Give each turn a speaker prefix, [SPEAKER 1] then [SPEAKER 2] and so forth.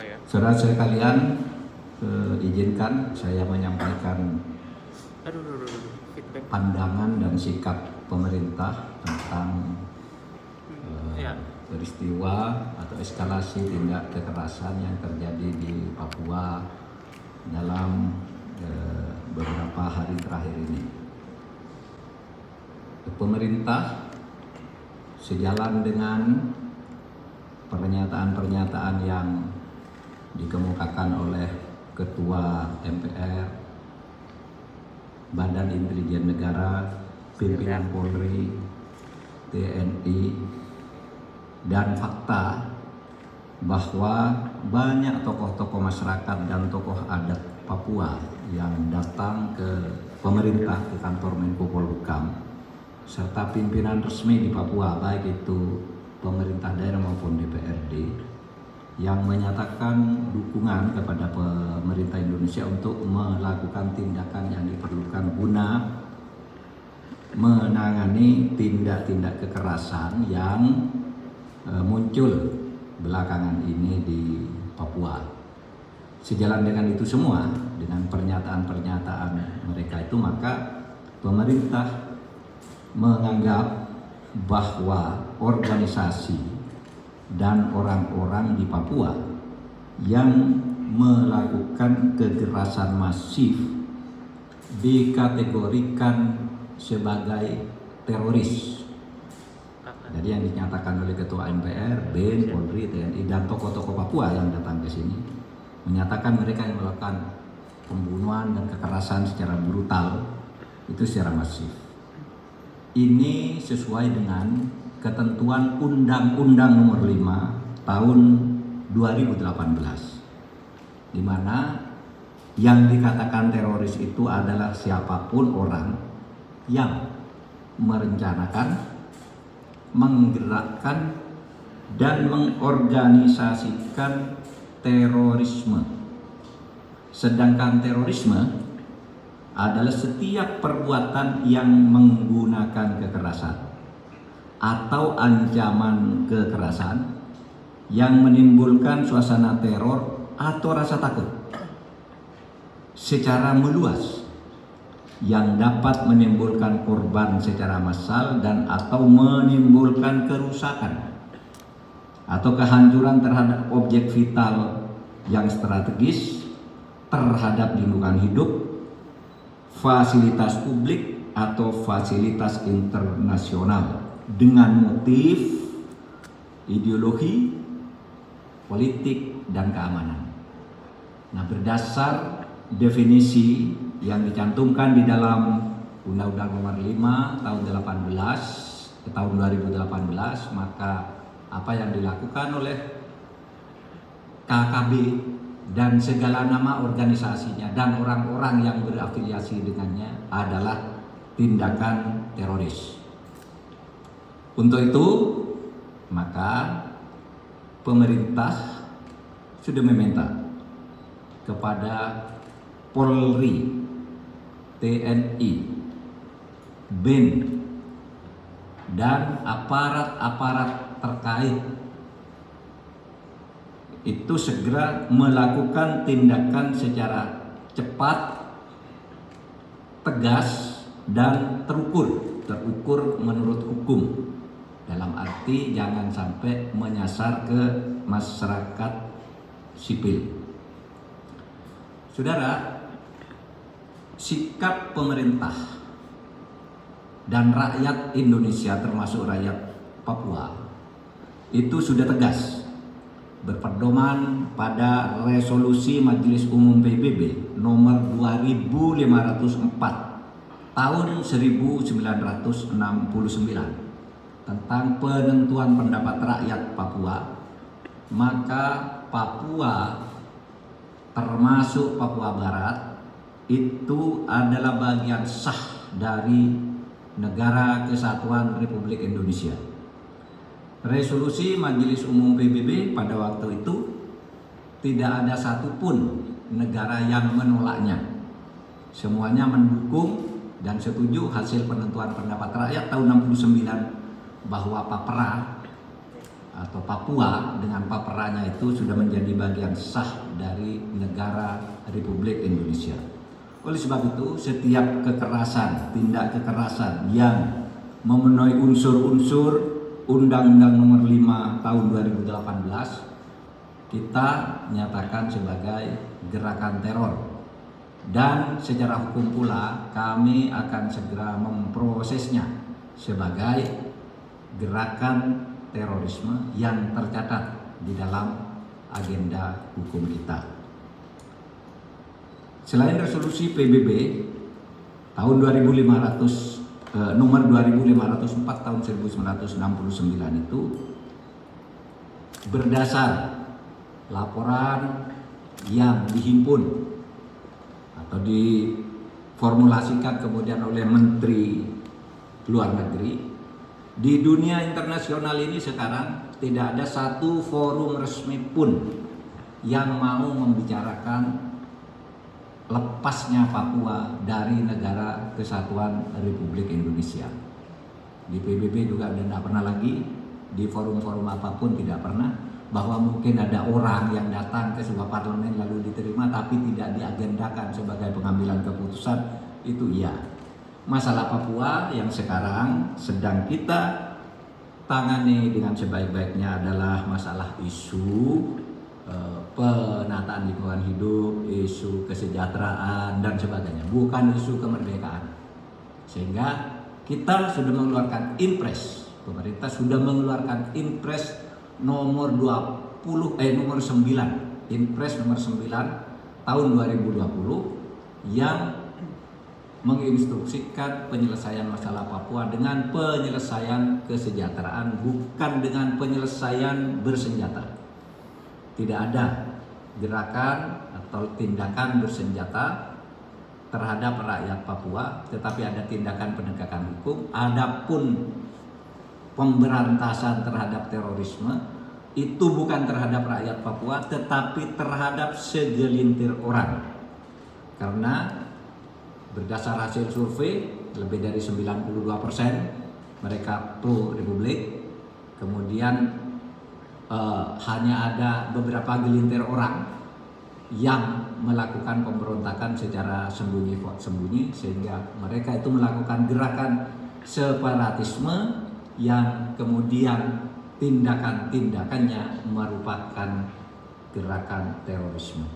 [SPEAKER 1] ya.
[SPEAKER 2] Saudara sekalian, izinkan saya menyampaikan
[SPEAKER 1] Feedback.
[SPEAKER 2] pandangan dan sikap pemerintah tentang
[SPEAKER 1] Ya.
[SPEAKER 2] peristiwa atau eskalasi tindak kekerasan yang terjadi di Papua dalam beberapa hari terakhir ini. Pemerintah sejalan dengan pernyataan-pernyataan yang dikemukakan oleh Ketua MPR, Badan Intelijen Negara, pimpinan Polri, TNI, dan fakta bahwa banyak tokoh-tokoh masyarakat dan tokoh adat Papua yang datang ke pemerintah, ke kantor Menko Polhukam, serta pimpinan resmi di Papua, baik itu pemerintah daerah maupun DPRD, yang menyatakan dukungan kepada pemerintah Indonesia untuk melakukan tindakan yang diperlukan guna menangani tindak-tindak kekerasan yang muncul belakangan ini di Papua. Sejalan dengan itu semua, dengan pernyataan-pernyataan mereka itu, maka pemerintah menganggap bahwa organisasi dan orang-orang di Papua yang melakukan kekerasan masif dikategorikan sebagai teroris. Jadi yang dinyatakan oleh Ketua MPR, BIN, Polri, TNI, dan tokoh-tokoh Papua yang datang ke sini menyatakan mereka yang melakukan pembunuhan dan kekerasan secara brutal itu secara masif. Ini sesuai dengan ketentuan Undang-Undang Nomor 5 Tahun 2018, di mana yang dikatakan teroris itu adalah siapapun orang yang merencanakan, menggerakkan, dan mengorganisasikan terorisme. Sedangkan terorisme adalah setiap perbuatan yang menggunakan kekerasan atau ancaman kekerasan yang menimbulkan suasana teror atau rasa takut secara meluas yang dapat menimbulkan korban secara massal dan atau menimbulkan kerusakan atau kehancuran terhadap objek vital yang strategis, terhadap lingkungan hidup, fasilitas publik atau fasilitas internasional dengan motif ideologi, politik, dan keamanan. Nah, berdasar definisi yang dicantumkan di dalam Undang-Undang Nomor 5 tahun 2018, maka apa yang dilakukan oleh KKB dan segala nama organisasinya dan orang-orang yang berafiliasi dengannya adalah tindakan teroris. Untuk itu, maka pemerintah sudah meminta kepada Polri, TNI, BIN, dan aparat-aparat terkait itu segera melakukan tindakan secara cepat, tegas, dan terukur menurut hukum. Dalam arti jangan sampai menyasar ke masyarakat sipil. Saudara, sikap pemerintah dan rakyat Indonesia termasuk rakyat Papua itu sudah tegas, berpedoman pada resolusi Majelis Umum PBB nomor 2504 tahun 1969 tentang penentuan pendapat rakyat Papua. Maka Papua termasuk Papua Barat itu adalah bagian sah dari Negara Kesatuan Republik Indonesia. Resolusi Majelis Umum PBB pada waktu itu tidak ada satupun negara yang menolaknya. Semuanya mendukung dan setuju hasil penentuan pendapat rakyat tahun 69 bahwa Papua atau Papua dengan paparannya itu sudah menjadi bagian sah dari negara Republik Indonesia. Oleh sebab itu, setiap kekerasan, tindak kekerasan yang memenuhi unsur-unsur Undang-Undang Nomor 5 Tahun 2018 kita nyatakan sebagai gerakan teror. Dan secara hukum pula kami akan segera memprosesnya sebagai gerakan terorisme yang tercatat di dalam agenda hukum kita. Selain resolusi PBB tahun 2500 nomor 2504 tahun 1969 itu berdasar laporan yang dihimpun atau diformulasikan kemudian oleh Menteri Luar Negeri, di dunia internasional ini sekarang tidak ada satu forum resmi pun yang mau membicarakan lepasnya Papua dari negara kesatuan Republik Indonesia. Di PBB juga tidak pernah lagi, di forum-forum apapun tidak pernah, bahwa mungkin ada orang yang datang ke sebuah parlemen lalu diterima tapi tidak diagendakan sebagai pengambilan keputusan, itu iya. Masalah Papua yang sekarang sedang kita tangani dengan sebaik-baiknya adalah masalah isu penataan lingkungan hidup, isu kesejahteraan dan sebagainya, bukan isu kemerdekaan. Sehingga kita sudah mengeluarkan impres, pemerintah sudah mengeluarkan impres nomor 9, impres nomor 9 tahun 2020 yang menginstruksikan penyelesaian masalah Papua dengan penyelesaian kesejahteraan, bukan dengan penyelesaian bersenjata. Tidak ada gerakan atau tindakan bersenjata terhadap rakyat Papua, tetapi ada tindakan penegakan hukum. Adapun pemberantasan terhadap terorisme itu bukan terhadap rakyat Papua, tetapi terhadap segelintir orang. Karena berdasar hasil survei lebih dari 92% mereka pro Republik, kemudian hanya ada beberapa gelintir orang yang melakukan pemberontakan secara sembunyi, sehingga mereka itu melakukan gerakan separatisme yang kemudian tindakan-tindakannya merupakan gerakan terorisme.